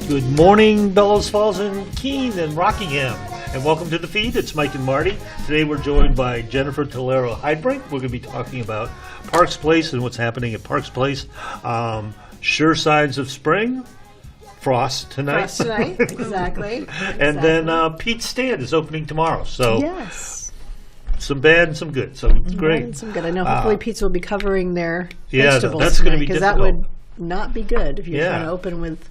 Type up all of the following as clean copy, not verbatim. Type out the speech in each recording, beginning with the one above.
Good morning, Bellows Falls and Keene and Rockingham, and welcome to the feed. It's Mike and Marty. Today we're joined by Jennifer Tolaro-Heidbrink. We're going to be talking about Parks Place and what's happening at Parks Place. Sure signs of spring. Frost tonight. Exactly. And then Pete's Stand is opening tomorrow. So yes. Some bad and some good. So it's great. Bad and some good. I know hopefully Pete's will be covering their vegetables that's going to be because difficult. that would not be good if you're trying to open with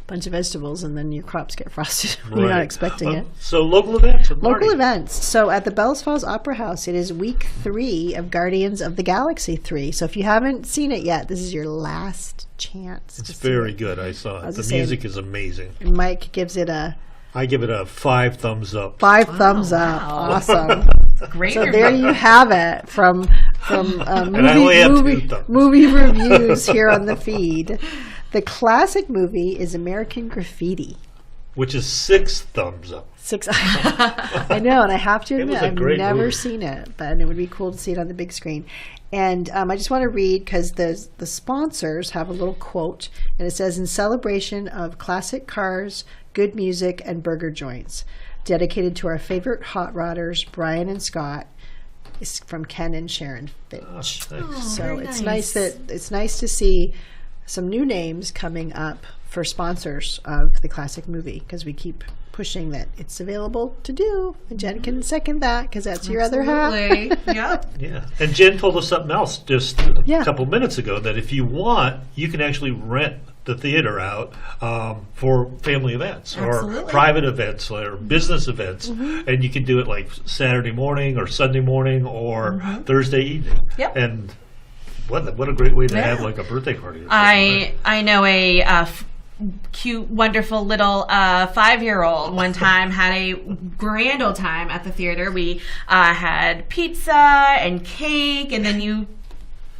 bunch of vegetables and then your crops get frosted when you're not expecting it. So local events. Local events. So at the Bellows Falls Opera House, it is week 3 of Guardians of the Galaxy 3. So if you haven't seen it yet, this is your last chance. It's very good. I saw it. The music is amazing. Mike gives it I give it a 5 thumbs up. 5 thumbs up. Awesome. Great. So there you have it from movie reviews here on the feed. The classic movie is American Graffiti, which is 6 thumbs up. 6. I know, and I have to admit, I've never seen it, but it would be cool to see it on the big screen. And I just want to read, because the sponsors have a little quote, and it says, "In celebration of classic cars, good music, and burger joints, dedicated to our favorite hot rodders, Brian and Scott." It's from Ken and Sharon Finch. So it's nice to see some new names coming up for sponsors of the classic movie, because we keep pushing that it's available to do. And Jen can second that, because that's your other half. Yep. Yeah. And Jen told us something else just a couple minutes ago, that if you want, you can actually rent the theater out for family events or private events or business events. And you can do it like Saturday morning or Sunday morning or Thursday evening. Yep. And what a great way to have like a birthday party. I know a cute, wonderful little 5-year-old one time had a grand old time at the theater. We had pizza and cake, and then you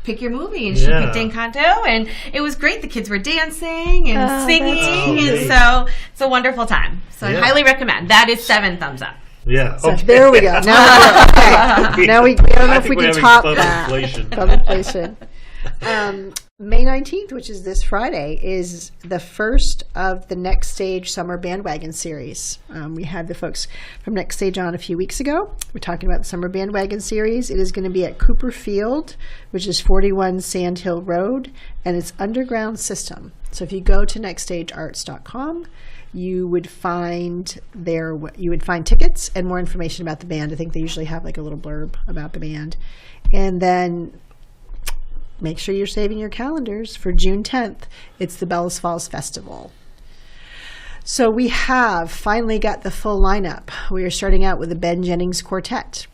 pick your movie, and she picked Encanto, and it was great. The kids were dancing and singing, and so it's a wonderful time. So I highly recommend. That is 7 thumbs up. Yeah. So there we go. Now we don't know if we can top that. Inflation. May 19th, which is this Friday, is the first of the Next Stage Summer Bandwagon series. We had the folks from Next Stage on a few weeks ago. We're talking about the Summer Bandwagon series. It is going to be at Cooper Field, which is 41 Sand Hill Road, and it's underground system. So if you go to nextstagearts.com, you would find tickets and more information about the band. I think they usually have like a little blurb about the band. And then make sure you're saving your calendars for June 10th. It's the Bellows Falls Festival. So we have finally got the full lineup. We are starting out with the Ben Jennings Quartet.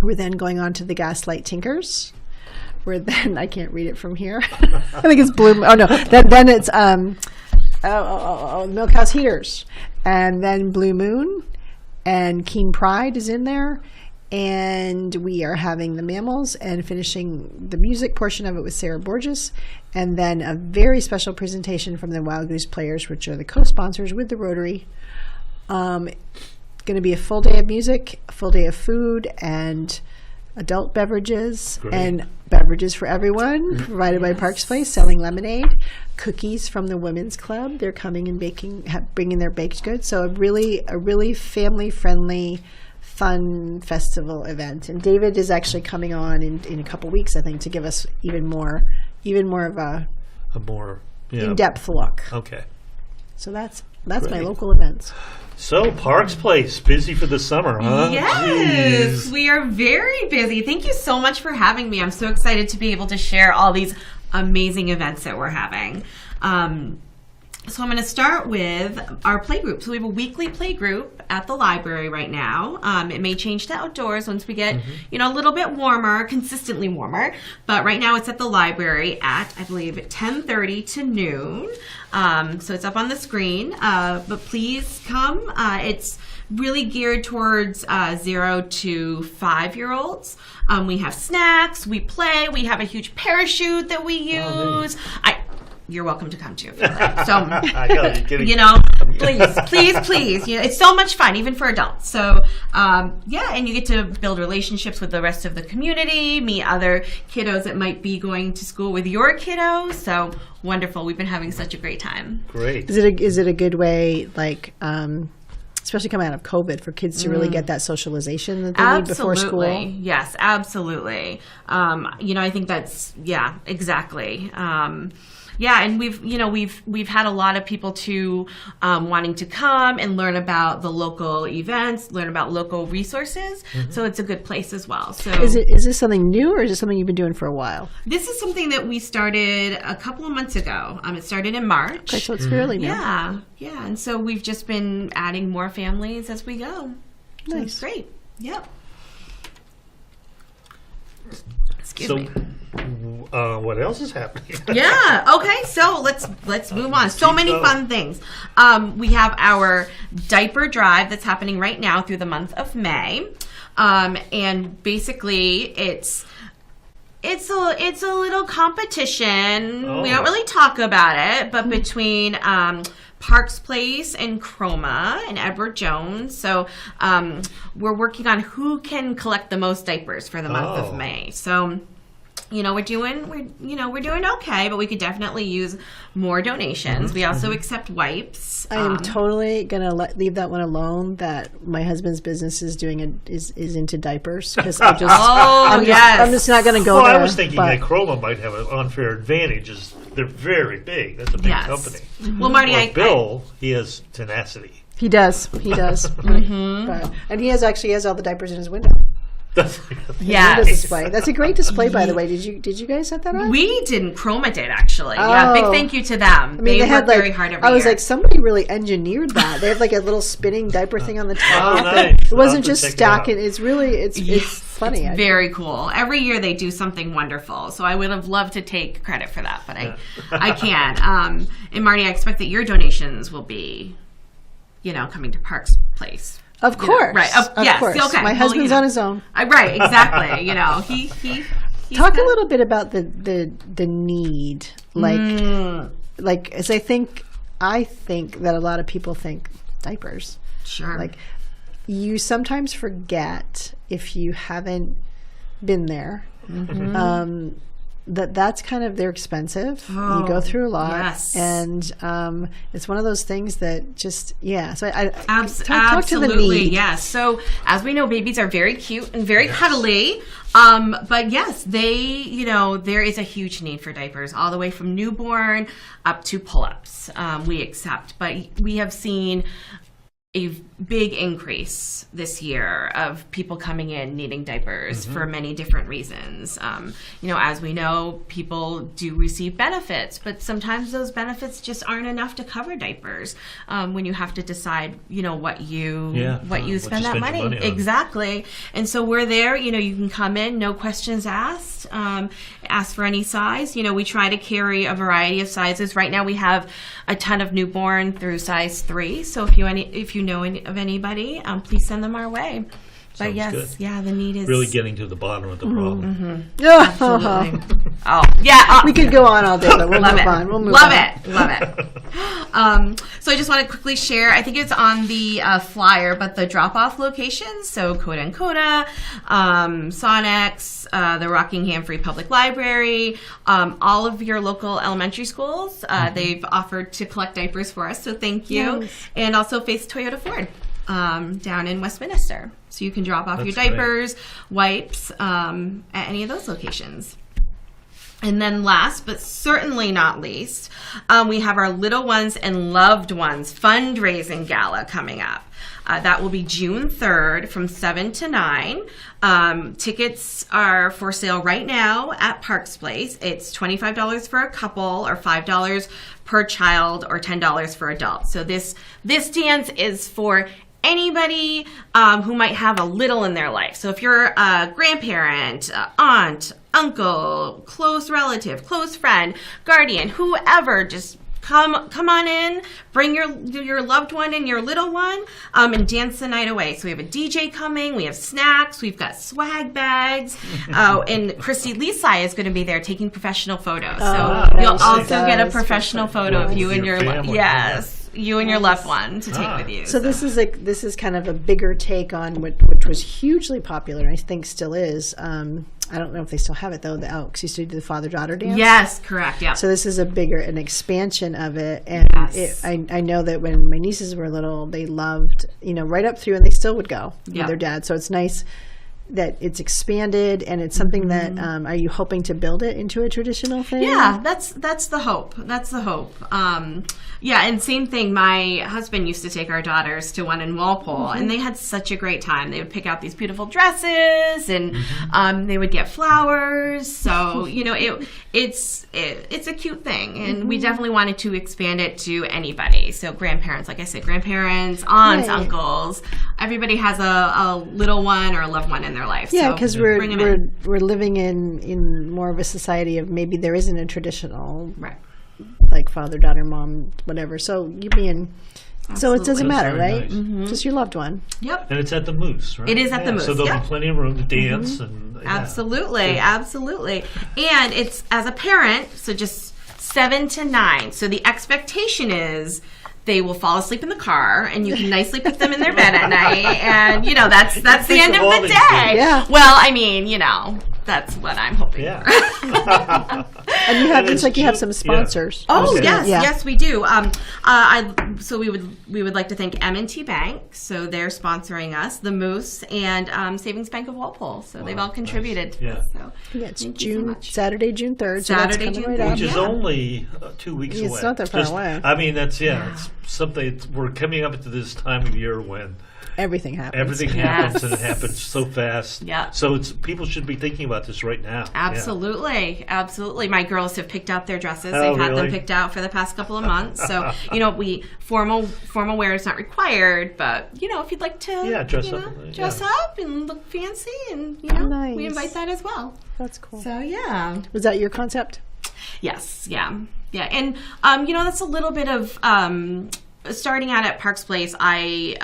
We're then going on to the Gaslight Tinkers. We're then, I can't read it from here. I think it's Blue. Oh no, then it's Milkhouse Heaters, and then Blue Moon, and Keen Pride is in there. And we are having the Mammals and finishing the music portion of it with Sarah Borges. And then a very special presentation from the Wild Goose Players, which are the co-sponsors with the Rotary. Going to be a full day of music, a full day of food, and adult beverages. Great. And beverages for everyone, provided by Parks Place, selling lemonade. Cookies from the Women's Club. They're coming and bringing their baked goods. So a really family-friendly, fun festival event. And David is actually coming on in a couple weeks, I think, to give us even more of a more in-depth look. Okay. So that's my local events. So Parks Place, busy for the summer, huh? Yes, we are very busy. Thank you so much for having me. I'm so excited to be able to share all these amazing events that we're having. So I'm going to start with our play group. So we have a weekly play group at the library right now. It may change to outdoors once we get, a little bit warmer, consistently warmer. But right now it's at the library at, I believe, 10:30 to noon. So it's up on the screen. But please come. It's really geared towards 0 to 5-year-olds. We have snacks. We play. We have a huge parachute that we use. you're welcome to come to if you'd like. So, please. It's so much fun, even for adults. So, and you get to build relationships with the rest of the community, meet other kiddos that might be going to school with your kiddos. So wonderful. We've been having such a great time. Great. Is it a good way, like, especially coming out of COVID, for kids to really get that socialization that they need before school? Yes, absolutely. I think that's, exactly. And we've had a lot of people too wanting to come and learn about the local events, learn about local resources. Mm-hmm. So it's a good place as well. So is this something new, or is it something you've been doing for a while? This is something that we started a couple of months ago. It started in March. Okay, so it's fairly new. Yeah. And so we've just been adding more families as we go. Nice. So it's great. Yep. Excuse me. What else is happening? Okay, so let's move on. So many fun things. We have our diaper drive that's happening right now through the month of May, and basically it's a little competition. We don't really talk about it, but between Parks Place and Chroma and Edward Jones. So we're working on who can collect the most diapers for the month of May. So we're doing okay, but we could definitely use more donations. We also accept wipes. I am totally gonna leave that one alone. That my husband's business is doing is into diapers, because I'm just not gonna go there. I was thinking that Chroma might have an unfair advantage. Is they're very big. That's a big company. Mm-hmm. Well, Marty, Bill, he has tenacity. He does. Mm-hmm. And he has all the diapers in his window. Display. That's a great display, by the way. Did you guys set that up? We didn't. Chroma did, actually. Big thank you to them. They work very hard every year. I was like, somebody really engineered that. They have a little spinning diaper thing on the top. Nice. It wasn't just stacking. It's really it's funny. It's very cool. Every year they do something wonderful. So I would have loved to take credit for that, but I can't. And Marty, I expect that your donations will be, coming to Parks Place. Of course. Right. Of course. Okay. My husband's on his own. Right. Exactly. He's talk a little bit about the need, as I think that a lot of people think diapers. Sure. You sometimes forget, if you haven't been there, that's kind of, they're expensive. You go through a lot, and it's one of those things that just So I talk to the need. Yes. So as we know, babies are very cute and very cuddly. But yes, they there is a huge need for diapers, all the way from newborn up to pull-ups. We accept, but we have seen a big increase this year of people coming in needing diapers for many different reasons. As we know, people do receive benefits, but sometimes those benefits just aren't enough to cover diapers when you have to decide, what you spend that money on. Exactly. And so we're there. You can come in, no questions asked. Ask for any size. We try to carry a variety of sizes. Right now we have a ton of newborn through size 3. So if you know of anybody, please send them our way. But Sounds yes, good. The need is really getting to the bottom of the problem. Absolutely. We could go on all day, but we'll move on. We'll move Love on. it. So I just want to quickly share. I think it's on the flyer, but the drop-off locations. So Coda and Coda, Sonex, the Rockingham Free Public Library, all of your local elementary schools. They've offered to collect diapers for us, so thank you. Yes. And also Faith Toyota Ford down in Westminster. So you can drop off your diapers, wipes, at any of those locations. And then last, but certainly not least, we have our Little Ones and Loved Ones fundraising gala coming up. That will be June 3rd from 7 to 9. Tickets are for sale right now at Parks Place. It's $25 for a couple, or $5 per child, or $10 for adults. So this dance is for anybody who might have a little in their life. So if you're a grandparent, aunt, uncle, close relative, close friend, guardian, whoever, just come on in, bring your loved one and your little one, and dance the night away. So we have a DJ coming, we have snacks, we've got swag bags, and Christy Lisai is going to be there taking professional photos. So you'll also get a professional photo of you and your you and your loved one to take with you. So this is kind of a bigger take on which was hugely popular, I think still is. I don't know if they still have it though. The Elks used to do the father-daughter dance. Yes, correct. Yeah. So this is an expansion of it, and I know that when my nieces were little, they loved right up through, and they still would go with their dad. So it's nice that it's expanded, and it's something that are you hoping to build it into a traditional thing? Yeah, that's the hope. That's the hope. And same thing. My husband used to take our daughters to one in Walpole, and they had such a great time. They would pick out these beautiful dresses, and they would get flowers. So it's a cute thing, and we definitely wanted to expand it to anybody. So grandparents, like I said, grandparents, aunts, uncles. Everybody has a little one or a loved one in their life. Yeah, because we're living in more of a society of maybe there isn't a traditional like father, daughter, mom, whatever. So you being so it doesn't matter, right? Nice. Just your loved one. Yep. And it's at the Moose, right? It is at the Moose. So there'll be plenty of room to dance and absolutely. And it's as a parent, so just 7 to 9. So the expectation is they will fall asleep in the car, and you can nicely put them in their bed at night, and that's the end of the day. Yeah. Well, I mean, that's what I'm hoping for. And you have you have some sponsors. Yeah. Oh yes, we do. So we would like to thank M&T Bank. So they're sponsoring us, the Moose, and Savings Bank of Walpole. So they've all contributed. Nice. Yeah. So it's Saturday, June 3rd. Saturday, June 3rd, which is only 2 weeks away. It's not that far away. I mean, it's something. We're coming up to this time of year when everything happens. Everything happens, and it happens so fast. Yeah. So people should be thinking about this right now. Absolutely, absolutely. My girls have picked out their dresses. Oh, They've had them picked out for the past couple of months. So we formal wear is not required, but if you'd like to dress up and look fancy, and nice. We invite that as well. That's cool. So yeah. Was that your concept? Yes. Yeah. And that's a little bit of. Starting out at Parks Place, my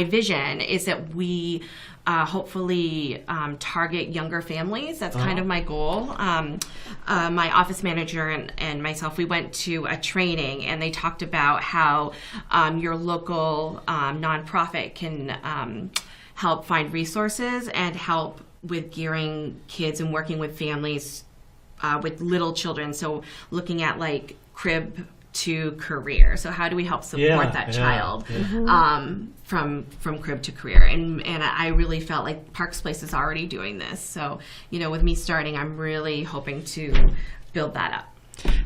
vision is that we hopefully target younger families. That's kind of my goal. My office manager and myself, we went to a training, and they talked about how your local nonprofit can help find resources and help with gearing kids and working with families with little children. So looking at like crib to career. So how do we help support that child from crib to career? And I really felt like Parks Place is already doing this. So, with me starting, I'm really hoping to build that up.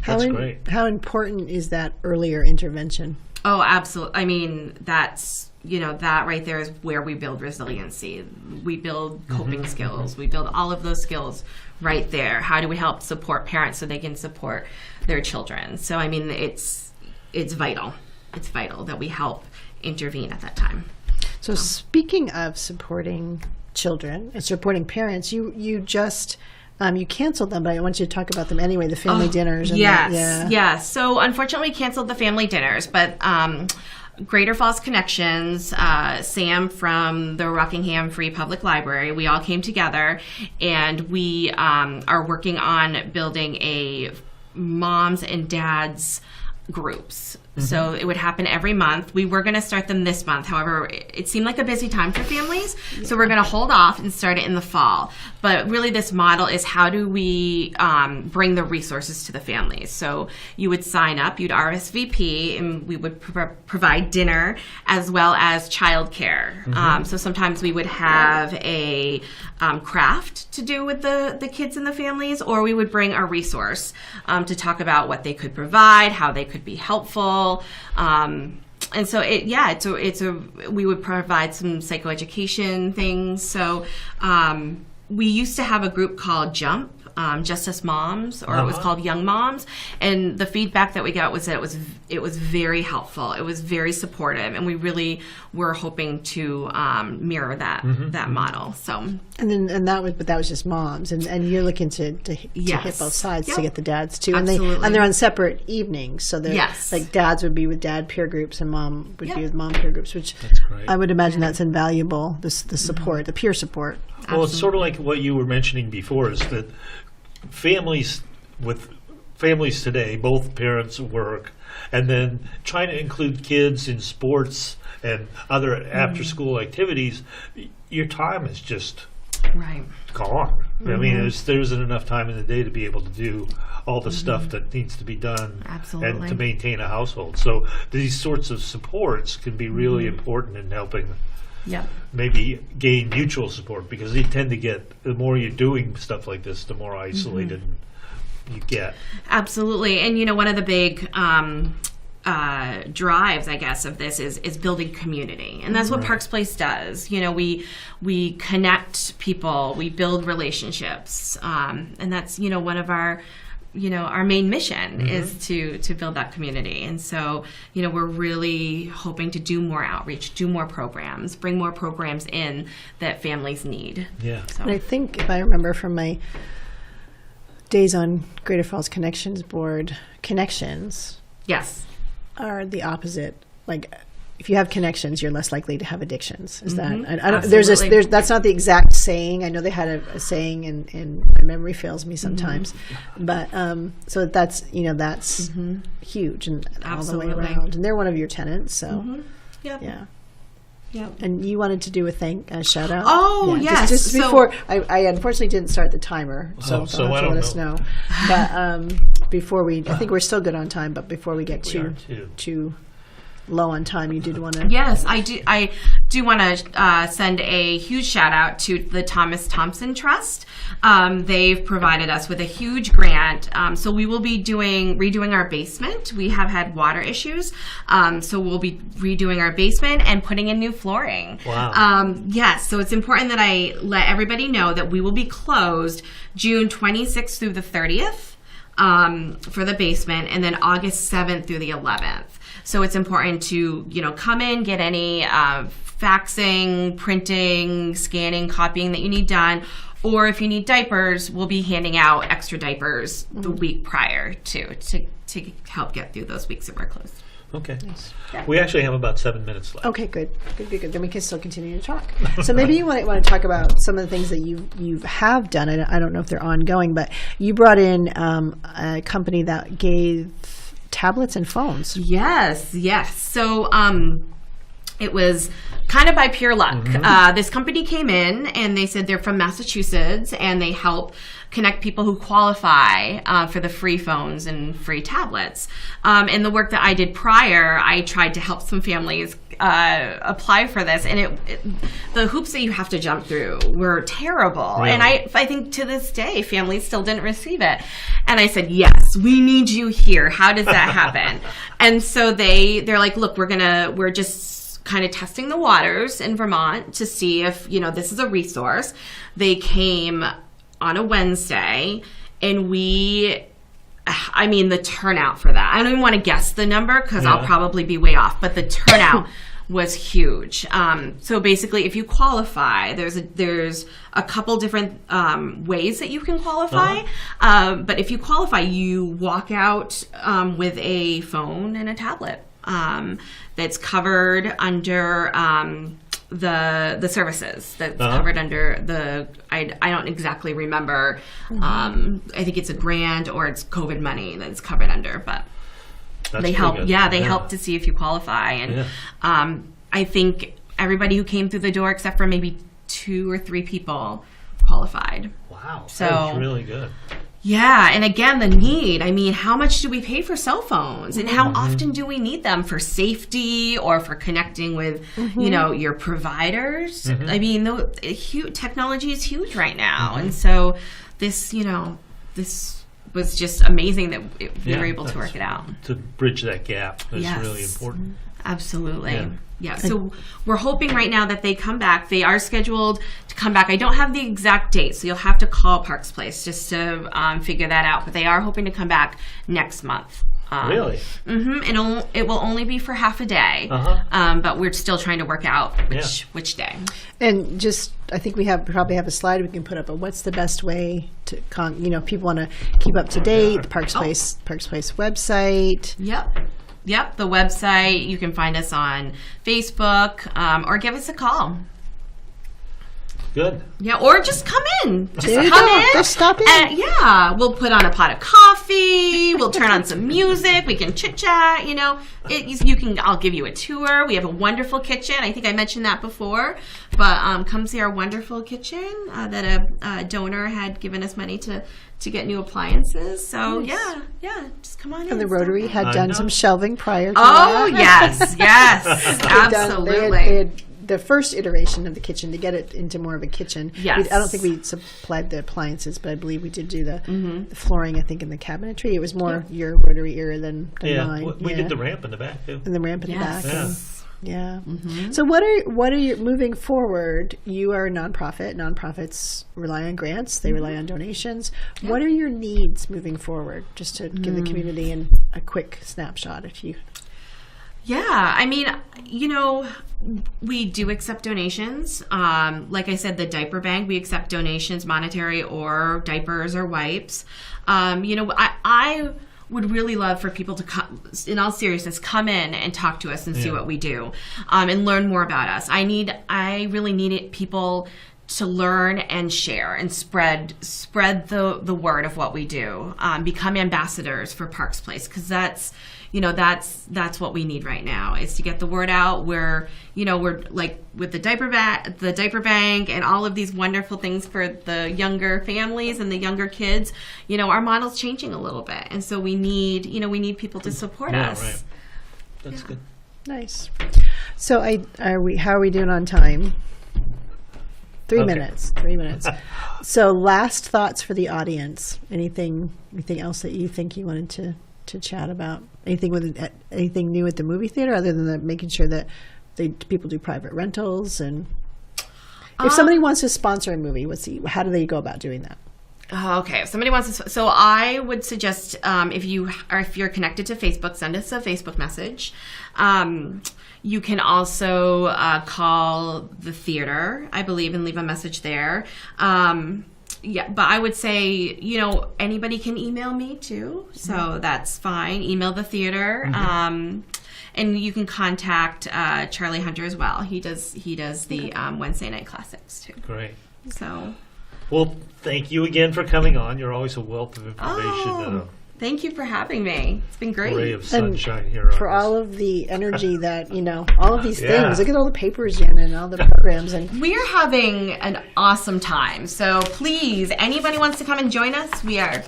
That's great. How important is that earlier intervention? Oh, absolutely. I mean, that's, that right there is where we build resiliency. We build coping skills. We build all of those skills right there. How do we help support parents so they can support their children? So, I mean, it's vital. It's vital that we help intervene at that time. So speaking of supporting children and supporting parents, you just... you canceled them, but I want you to talk about them anyway, the family dinners. And Yes. So unfortunately, we canceled the family dinners, but Greater Falls Connections, Sam from the Rockingham Free Public Library, we all came together, and we are working on building a moms and dads groups. So it would happen every month. We were going to start them this month. However, it seemed like a busy time for families. So we're going to hold off and start it in the fall. But really this model is how do we bring the resources to the families. So you would sign up, you'd RSVP, and we would provide dinner as well as childcare. So sometimes we would have a craft to do with the kids and the families, or we would bring a resource to talk about what they could provide, how they could be helpful. And so we would provide some psychoeducation things. So we used to have a group called Jump. Justice Moms, or it was called Young Moms. And the feedback that we got was that it was very helpful. It was very supportive, and we really were hoping to mirror that model. So but that was just moms, and you're looking to hit both sides to get the dads too, Absolutely. and they're on separate evenings, so they're like dads would be with dad peer groups and mom would be with mom peer groups, which I would imagine that's invaluable. The support, the peer support. Well, it's sort of like what you were mentioning before, is that families today, both parents work, and then trying to include kids in sports and other after-school activities, your time is just gone. I mean, there isn't enough time in the day to be able to do all the stuff that needs to be done and to maintain a household. So these sorts of supports can be really important in helping maybe gain mutual support, because you tend to get, the more you're doing stuff like this, the more isolated you get. Absolutely. And, one of the big drives, I guess, of this is building community. And that's what Parks Place does. We connect people, we build relationships. And that's, one of our main mission is to build that community. And so, we're really hoping to do more outreach, do more programs, bring more programs in that families need. Yeah. So. And I think, if I remember from my days on Greater Falls Connections Board, connections are the opposite. Like, if you have connections, you're less likely to have addictions. Is that? I don't. There's that's not the exact saying. I know they had a saying, and my memory fails me sometimes. But so that's that's huge and all the way around. And they're one of your tenants, so yeah. And you wanted to do a shout out? Oh, yes. Just before, I unfortunately didn't start the timer, so I don't let us know. But before I think we're still good on time, but before we get too low on time, you did want to... Yes, I do want to send a huge shout out to the Thomas Thompson Trust. They've provided us with a huge grant. So we will be redoing our basement. We have had water issues. So we'll be redoing our basement and putting in new flooring. Wow. Yes, so it's important that I let everybody know that we will be closed June 26th through the 30th for the basement, and then August 7th through the 11th. So it's important to, come in, get any faxing, printing, scanning, copying that you need done. Or if you need diapers, we'll be handing out extra diapers the week prior to help get through those weeks that we're closed. Okay. Nice. Yeah. We actually have about 7 minutes left. Okay, good. Then we can still continue to talk. So maybe you want to talk about some of the things that you have done. I don't know if they're ongoing, but you brought in a company that gave tablets and phones. Yes. So it was kind of by pure luck. This company came in and they said they're from Massachusetts, and they help connect people who qualify for the free phones and free tablets. And the work that I did prior, I tried to help some families apply for this, and the hoops that you have to jump through were terrible. Really? And I think to this day, families still didn't receive it. And I said, yes, we need you here. How does that happen? And so they're like, look, we're just kind of testing the waters in Vermont to see if, this is a resource. They came on a Wednesday, and the turnout for that, I don't even want to guess the number because I'll probably be way off, but the turnout was huge. So basically, if you qualify, there's a couple different ways that you can qualify. But if you qualify, you walk out with a phone and a tablet that's covered under the services that's covered under I don't exactly remember. I think it's a grant or it's COVID money that's covered under, but they help. They help to see if you qualify. And I think everybody who came through the door, except for maybe 2 or 3 people, qualified. Wow, so that's really good. Yeah, and again, the need. I mean, how much do we pay for cell phones, and how often do we need them for safety or for connecting with, your providers? I mean, technology is huge right now, and so this was just amazing that we were able to work it out. To bridge that gap is really important. Absolutely. Yeah. So we're hoping right now that they come back. They are scheduled to come back. I don't have the exact date, so you'll have to call Parks Place just to figure that out. But they are hoping to come back next month. Really? Mm-hmm. It will only be for half a day, but we're still trying to work out which day. And just, I think we probably have a slide we can put up. But what's the best way to, if people want to keep up to date, the Parks Place website. Yep. The website. You can find us on Facebook or give us a call. Good. Yeah, or just come in. Just in. Just stop in. And, we'll put on a pot of coffee. We'll turn on some music. We can chit chat. I'll give you a tour. We have a wonderful kitchen. I think I mentioned that before, but come see our wonderful kitchen that a donor had given us money to get new appliances. So nice. Just come on in. And the Rotary had done some shelving prior to that. Yes, absolutely. They had the first iteration of the kitchen to get it into more of a kitchen. Yes. I don't think we supplied the appliances, but I believe we did do the flooring, I think, in the cabinetry. It was more your Rotary era than mine. We did the ramp in the back, too. And the ramp in the back. Yeah. So what are you moving forward? You are a nonprofit. Nonprofits rely on grants. They rely on donations. Yeah. What are your needs moving forward? Just to give the community a quick snapshot, if you. Yeah, I mean, we do accept donations. Like I said, the diaper bank, we accept donations, monetary or diapers or wipes. I would really love for people to come, in all seriousness, come in and talk to us and see what we do, and learn more about us. I really need people to learn and share and spread the word of what we do. Become ambassadors for Parks Place, because that's what we need right now, is to get the word out. We're like with the diaper bank and all of these wonderful things for the younger families and the younger kids. Our model's changing a little bit, and so we need people to support us. Right. That's good. Nice. So how are we doing on time? 3 minutes. 3 minutes. So last thoughts for the audience. Anything else that you think you wanted to chat about? Anything new at the movie theater, other than making sure that people do private rentals? And if somebody wants to sponsor a movie, how do they go about doing that? Okay, if somebody wants to, so I would suggest if you're connected to Facebook, send us a Facebook message. You can also call the theater, I believe, and leave a message there. But I would say, anybody can email me too, so that's fine. Email the theater, and you can contact Charlie Hunter as well. He does the Wednesday night classics too. Great. So, well, thank you again for coming on. You're always a wealth of information. Thank you for having me. It's been great. Ray of sunshine here. For all of the energy that, all of these things. Look at all the papers, Jen, and all the programs. And we're having an awesome time. So please, anybody wants to come and join us, we are,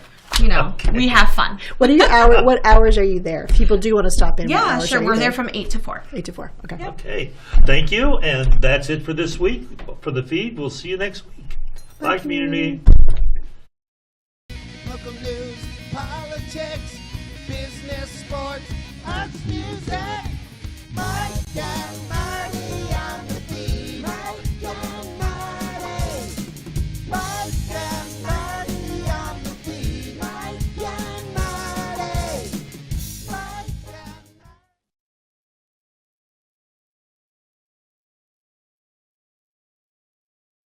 we have fun. What hours are you there? If people do want to stop in. Yeah, sure. We're there from 8 to 4. 8 to 4. Okay. Yep. Okay. Thank you. And that's it for this week. For the feed, we'll see you next week. Bye, community. Local news, politics, business, sports, arts, music.